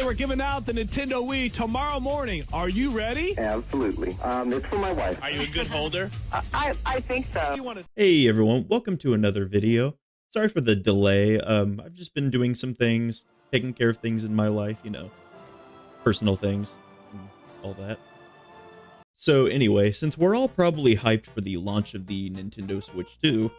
we're giving out the Nintendo Wii tomorrow morning. Are you ready? Absolutely. It's for my wife. Are you a good holder? I think so. Hey everyone, welcome to another video. Sorry for the delay. I've just been doing some things, taking care of things in my life, you know, personal things and all that. So anyway, since we're all probably hyped for the launch of the Nintendo Switch 2.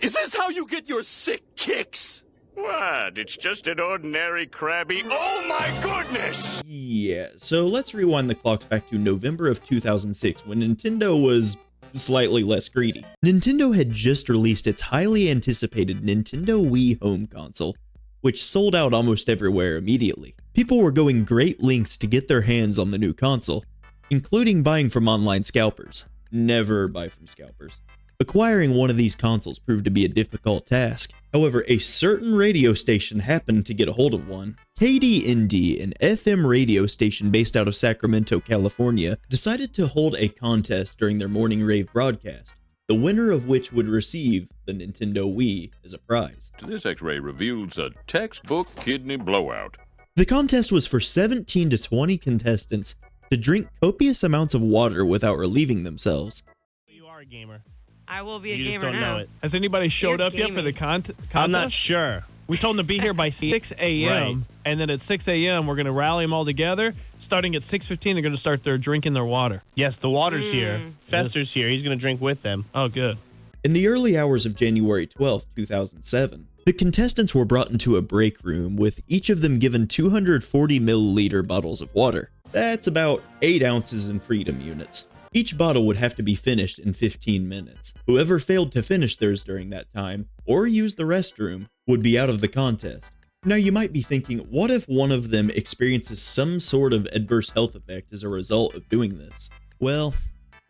Is this how you get your sick kicks? What? It's just an ordinary Krabby. Oh my goodness! Yeah, so let's rewind the clocks back to November of 2006 when Nintendo was slightly less greedy. Nintendo had just released its highly anticipated Nintendo Wii home console, which sold out almost everywhere immediately. People were going great lengths to get their hands on the new console, including buying from online scalpers. Never buy from scalpers. Acquiring one of these consoles proved to be a difficult task. However, a certain radio station happened to get a hold of one. KDND, an FM radio station based out of Sacramento, California, decided to hold a contest during their morning rave broadcast, the winner of which would receive the Nintendo Wii as a prize. This X-ray reveals a textbook kidney blowout. The contest was for 17 to 20 contestants to drink copious amounts of water without relieving themselves. You are a gamer. I will be a You just gamer don't now. know it. Has anybody showed You're up yet for the contest? I'm not sure. We told them to be here by 6 a.m. Right. And then at 6 a.m. we're going to rally them all together. Starting at 6:15, they're going to start drinking their water. Yes, the water's here. Fester's here. He's going to drink with them. Oh, good. In the early hours of January 12, 2007, the contestants were brought into a break room with each of them given 240 milliliter bottles of water. That's about 8 ounces in freedom units. Each bottle would have to be finished in 15 minutes. Whoever failed to finish theirs during that time, or use the restroom, would be out of the contest. Now you might be thinking, what if one of them experiences some sort of adverse health effect as a result of doing this? Well,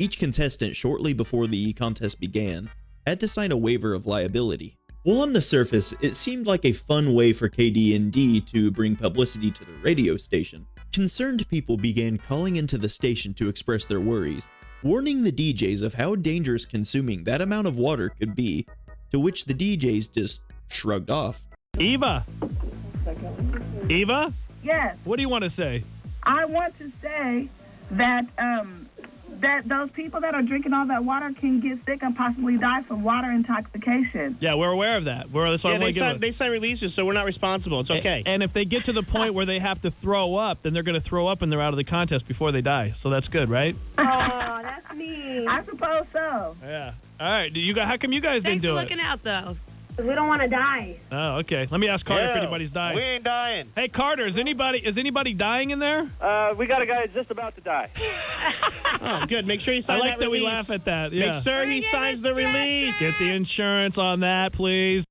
each contestant shortly before the contest began had to sign a waiver of liability. Well, on the surface, it seemed like a fun way for KDND to bring publicity to the radio station. Concerned people began calling into the station to express their worries, warning the DJs of how dangerous consuming that amount of water could be, to which the DJs just shrugged off. Eva? Eva? Yes, What do you want to say? I want to say that that those people that are drinking all that water can get sick and possibly die from water intoxication. Yeah, we're aware of that. They sign releases, so we're not responsible. It's okay. And if they get to the point where they have to throw up, then they're going to throw up and they're out of the contest before they die. So that's good, right? Oh, that's me. I suppose so. Yeah. All right. How come you guys didn't Thanks for do it? looking out, though. We don't want to die. Oh, okay. Let me ask Carter if anybody's dying. We ain't dying. Hey, Carter, is anybody dying in there? We got a guy that's just about to die. Oh, good. Make sure you I sign like that we release. laugh at that. Yeah. Make sure he signs the release. Get the insurance on that, please.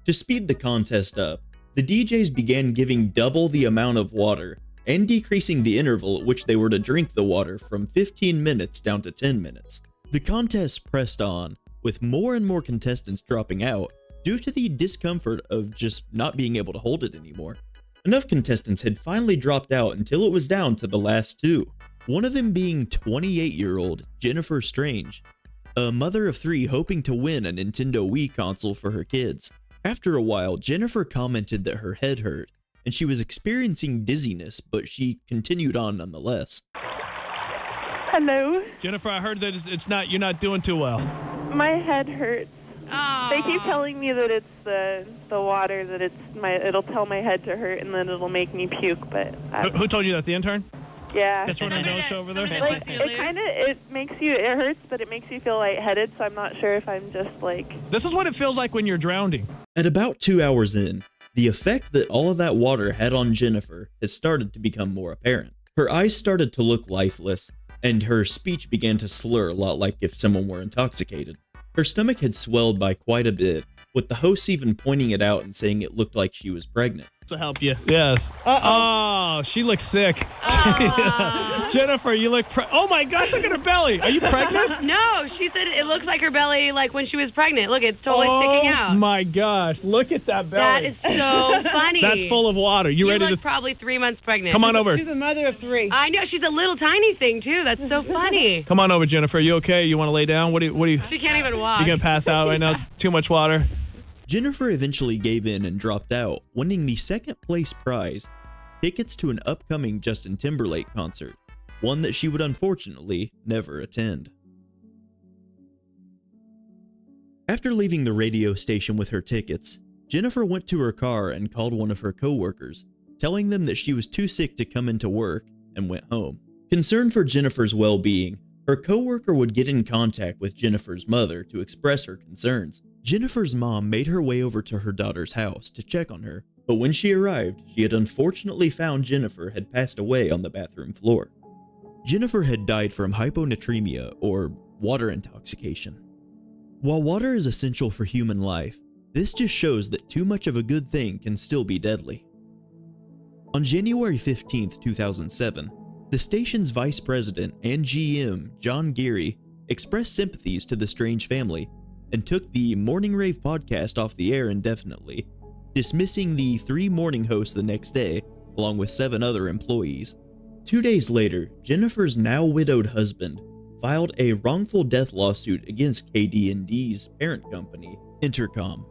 To speed the contest up, the DJs began giving double the amount of water and decreasing the interval at which they were to drink the water from 15 minutes down to 10 minutes. The contest pressed on, with more and more contestants dropping out due to the discomfort of just not being able to hold it anymore. Enough contestants had finally dropped out until it was down to the last two, one of them being 28-year-old Jennifer Strange, a mother of 3 hoping to win a Nintendo Wii console for her kids. After a while, Jennifer commented that her head hurt, and she was experiencing dizziness, but she continued on nonetheless. Hello. Jennifer, I heard that you're not doing too well. My head hurts. Oh. They keep telling me that it's the water, that it'll tell my head to hurt and then it'll make me puke, but Who told you that? The intern? yeah. That's one of the notes over there. Like it hurts, but it makes you feel lightheaded, so I'm not sure if I'm just like. This is what it feels like when you're drowning. At about 2 hours in, the effect that all of that water had on Jennifer has started to become more apparent. Her eyes started to look lifeless, and her speech began to slur a lot like if someone were intoxicated. Her stomach had swelled by quite a bit, with the hosts even pointing it out and saying it looked like she was pregnant. To help you. Yes. Oh, she looks sick. Jennifer, you look oh my gosh, look at her belly. Are you pregnant? No, she said it looks like her belly like when she was pregnant. Look, it's totally sticking out. Oh my gosh, look at that belly. That is so funny. That's full of water. You ready look to probably 3 months pregnant. Come on over. She's a mother of 3. I know, she's a little tiny thing too. That's so funny. Come on over, Jennifer. Are you okay? You want to lay down? What do you She can't even walk. You gonna pass out right now? It's too much water. Jennifer eventually gave in and dropped out, winning the second place prize tickets to an upcoming Justin Timberlake concert, one that she would unfortunately never attend. After leaving the radio station with her tickets, Jennifer went to her car and called one of her coworkers, telling them that she was too sick to come into work and went home. Concerned for Jennifer's well-being, her coworker would get in contact with Jennifer's mother to express her concerns. Jennifer's mom made her way over to her daughter's house to check on her, but when she arrived, she had unfortunately found Jennifer had passed away on the bathroom floor. Jennifer had died from hyponatremia, or water intoxication. While water is essential for human life, this just shows that too much of a good thing can still be deadly. On January 15, 2007, the station's vice president and GM, John Geary, expressed sympathies to the Strange family and took the Morning Rave podcast off the air indefinitely, dismissing the 3 morning hosts the next day, along with 7 other employees. 2 days later, Jennifer's now widowed husband filed a wrongful death lawsuit against KDND's parent company, Intercom.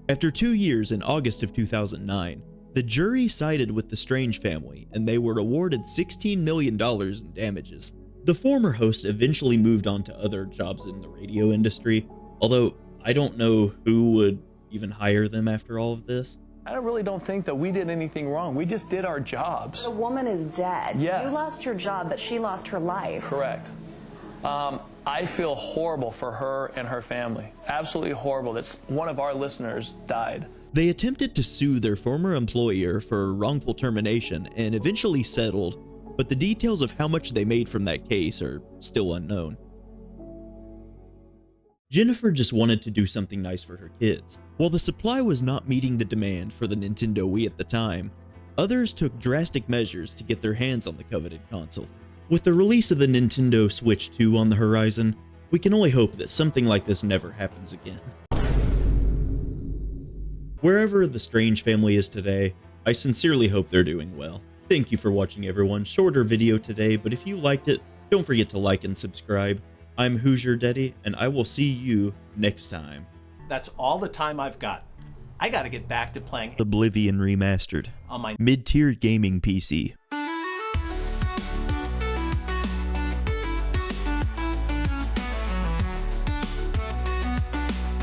After 2 years in August of 2009, the jury sided with the Strange family and they were awarded $16 million in damages. The former host eventually moved on to other jobs in the radio industry, although I don't know who would even hire them after all of this. I really don't think that we did anything wrong. We just did our jobs. The woman is dead. Yes. You lost your job, but she lost her life. Correct. I feel horrible for her and her family. Absolutely horrible that one of our listeners died. They attempted to sue their former employer for wrongful termination and eventually settled, but the details of how much they made from that case are still unknown. Jennifer just wanted to do something nice for her kids. While the supply was not meeting the demand for the Nintendo Wii at the time, others took drastic measures to get their hands on the coveted console. With the release of the Nintendo Switch 2 on the horizon, we can only hope that something like this never happens again. Wherever the Strange family is today, I sincerely hope they're doing well. Thank you for watching, everyone. Shorter video today, but if you liked it, don't forget to like and subscribe. I'm Hoosier Daddy, and I will see you next time. That's all the time I've got. I gotta get back to playing Oblivion Remastered on my mid-tier gaming PC.